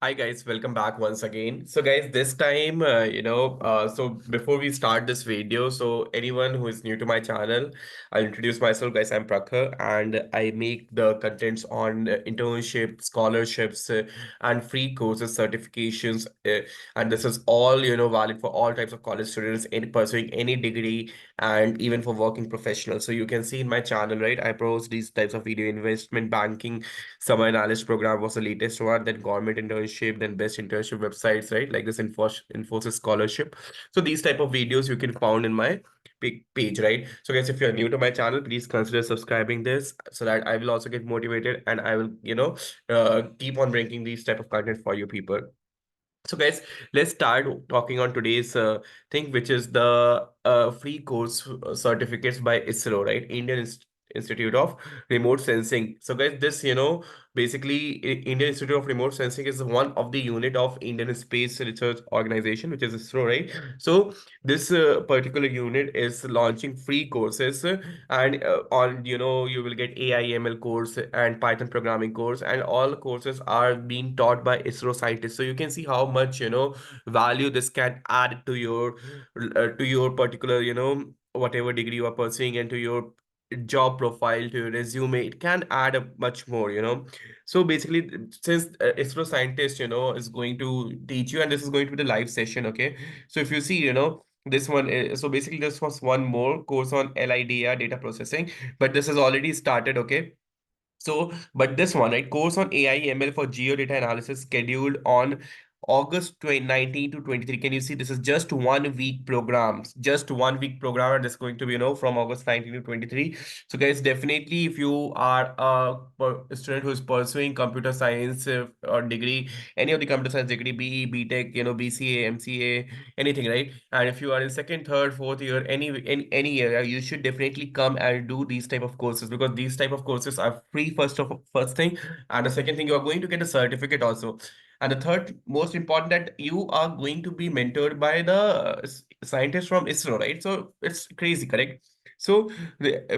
Hi guys, welcome back once again. So guys, this time, so before we start this video, so anyone who is new to my channel, I'll introduce myself, guys. I'm Prakhar, and I make the contents on internship, scholarships, and free courses, certifications, and this is all valid for all types of college students in pursuing any degree, and even for working professionals. So you can see in my channel, right? I post these types of video: investment banking, summer analyst program was the latest one, then government internship, then best internship websites, right? Like this Infosys scholarship. So these type of videos you can found in my page, right? So guys, if you're new to my channel, please consider subscribing this so that I will also get motivated and I will, keep on bringing these type of content for you people. So guys, let's start talking on today's thing, which is the free course certificates by ISRO, right? Institute of Remote Sensing. So guys, this, basically Indian Institute of Remote Sensing is one of the unit of Indian Space Research Organization, which is ISRO, right? So this particular unit is launching free courses and on, you will get AI ML course and Python programming course, and all courses are being taught by ISRO scientists. So you can see how much value this can add to your particular whatever degree you are pursuing, and to your job profile, to your resume. It can add up much more. So basically, since ISRO scientist is going to teach you, and this is going to be the live session, okay? So if you see, this one is, so basically this was one more course on LIDAR, data processing, but this has already started, okay? So, but this one, right, course on AI ML for geodata analysis scheduled on August 2019 to 23. Can you see this is just 1 week program? Just 1 week program, and it's going to be, from August 19 to 23. So, guys, definitely if you are a student who is pursuing computer science or degree, any of the computer science degree, BE, BTech, BCA, MCA, anything, right? And if you are in second, third, fourth year, any year, you should definitely come and do these type of courses, because these type of courses are free first thing, and the second thing, you are going to get a certificate also, and the third most important, that you are going to be mentored by the scientists from ISRO, right? So it's crazy, correct? So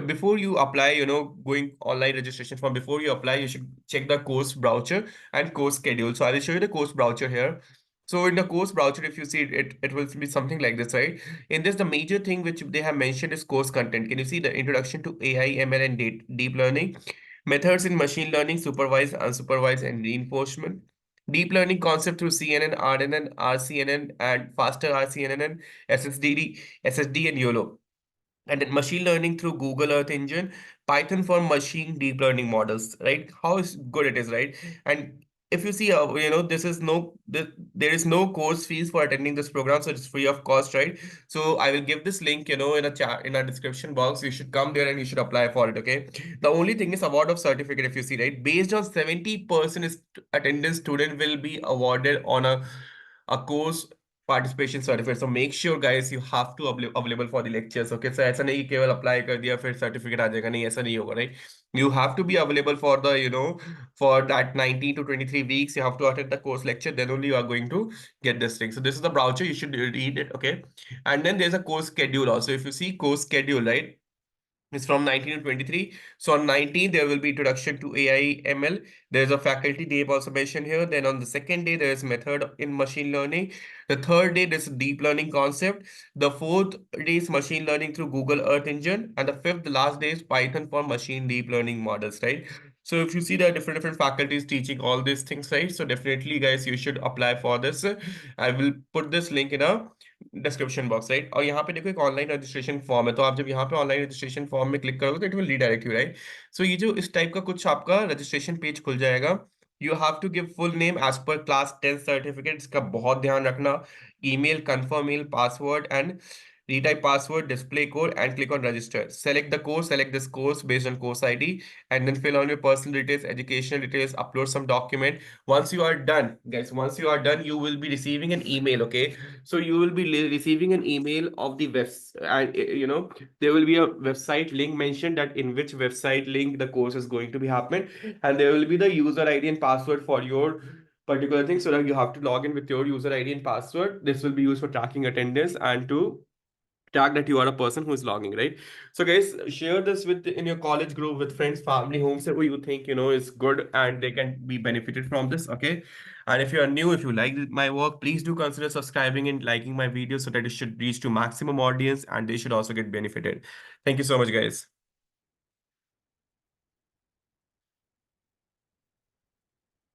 before you apply, going online registration form, before you apply, you should check the course brochure and course schedule. So I will show you the course brochure here. So in the course browser, if you see it will be something like this, right? In this, the major thing which they have mentioned is course content. Can you see the introduction to AI, ML, and deep learning, methods in machine learning, supervised, unsupervised, and reinforcement, deep learning concept through CNN, RNN, RCNN, and faster RCNN, SSD, SSD, and YOLO, and then machine learning through Google Earth Engine, Python for machine deep learning models, right? How is good it is, right? And if you see, this is there is no course fees for attending this program, so it's free of cost, right? So I will give this link, in a chat, in a description box. You should come there and you should apply for it, okay? The only thing is award of certificate. If you see, right, based on 70% attendance, student will be awarded on a course participation certificate. So make sure guys, you have to available for the lectures, okay? So ऐसा नहीं कि केवल apply कर दिया फिर certificate आ जाएगा, नहीं ऐसा नहीं होगा, right? You have to be available for the for that 19 to 23 weeks. You have to attend the course lecture, then only you are going to get this thing. So this is the brochure, you should read it, okay? And then there's a course schedule also. If you see course schedule, right, it's from 19 to 23. So on 19, there will be introduction to AI ML. There's a faculty day also mentioned here. Then on the second day, there is method in machine learning. The third day, there's deep learning concept. The fourth day is machine learning through Google Earth Engine. And the fifth, the last day is Python for machine deep learning models, right? So if you see there are different faculties teaching all these things, right? So definitely, guys, you should apply for this. I will put this link in a description box, right? और यहाँ पे देखो एक online registration form है, तो आप जब यहाँ पे ऑनलाइन रजिस्ट्रेशन फॉर्म में क्लिक करोगे तो it will redirect you, right? So ये जो इस टाइप का कुछ आपका रजिस्ट्रेशन पेज खुल जाएगा. You have to give full name as per class 10 certificate. इसका बहुत ध्यान रखना. Email, confirm mail, password, and retype password, display code, and click on register. Select the course, select this course based on course ID, and then fill on your personal details, educational details, upload some document. Once you are done, guys, once you are done, you will be receiving an email, okay? So you will be receiving an email of the web, and there will be a website link mentioned, that in which website link the course is going to be happening, and there will be the user ID and password for your particular thing, so that you have to log in with your user ID and password. This will be used for tracking attendance and to tag that you are a person who is logging, right? So guys, share this with in your college group with friends, family, homes, who you think is good and they can be benefited from this. Okay. And if you are new, if you like my work, please do consider subscribing and liking my videos so that it should reach to maximum audience and they should also get benefited. Thank you so much, guys.